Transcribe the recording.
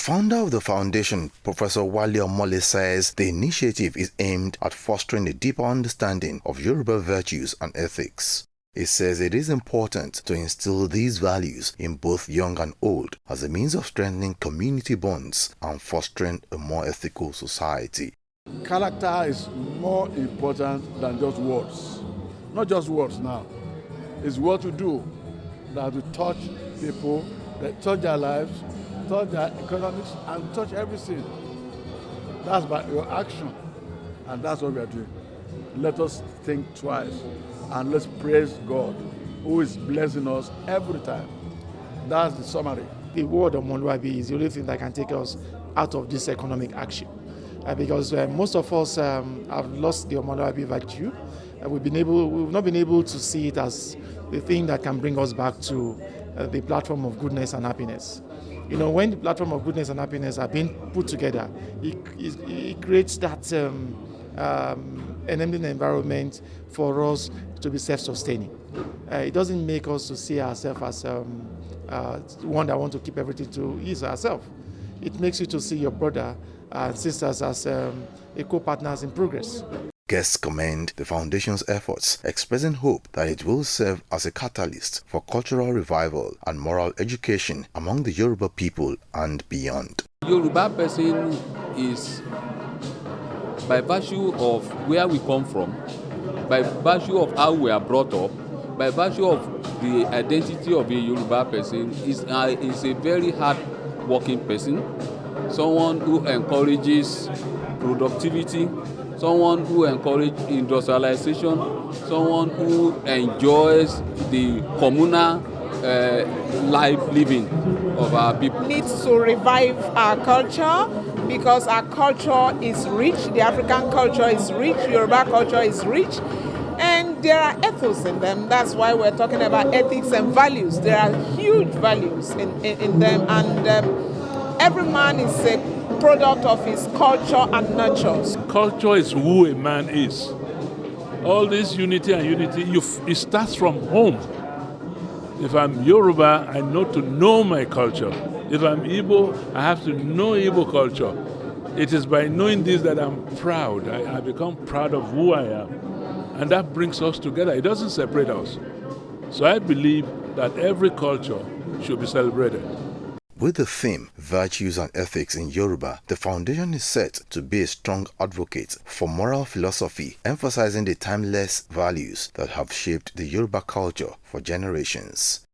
founder of the foundation, Professor Wale Omole, says the initiative is aimed at fostering a deeper understanding of Yoruba virtues and ethics. He says it is important to instill these values in both young and old as a means of strengthening community bonds and fostering a more ethical society. Character is more important than just words. Not just words now. It's what you do that will touch people, that touch their lives, touch their economics, and touch everything. That's by your action. And that's what we are doing. Let us think twice and let's praise God, who is blessing us every time. That's the summary. The word of Omoluabi is the only thing that can take us out of this economic action. Because most of us have lost the Omoluabi virtue. We've not been able to see it as the thing that can bring us back to the platform of goodness and happiness. You know, when the platform of goodness and happiness are being put together, it creates that enabling environment for us to be self-sustaining. It doesn't make us to see ourselves as one that wants to keep everything to ease ourselves. It makes you to see your brother and sisters as equal partners in progress. Guests commend the foundation's efforts, expressing hope that it will serve as a catalyst for cultural revival and moral education among the Yoruba people and beyond. Yoruba person is, by virtue of where we come from, by virtue of how we are brought up, by virtue of the identity of a Yoruba person, is a very hard-working person, someone who encourages productivity, someone who encourages industrialization, someone who enjoys the communal life living of our people. We need to revive our culture because our culture is rich, the African culture is rich, Yoruba culture is rich, and there are ethos in them. That's why we're talking about ethics and values. There are huge values in them, and every man is a product of his culture and nurture. Culture is who a man is. All this unity and unity, it starts from home. If I'm Yoruba, I know my culture. If I'm Igbo, I have to know Igbo culture. It is by knowing this that I'm proud. I become proud of who I am. And that brings us together. It doesn't separate us. So I believe that every culture should be celebrated. With the theme Virtues and Ethics in Yoruba, the foundation is set to be a strong advocate for moral philosophy, emphasizing the timeless values that have shaped the Yoruba culture for generations.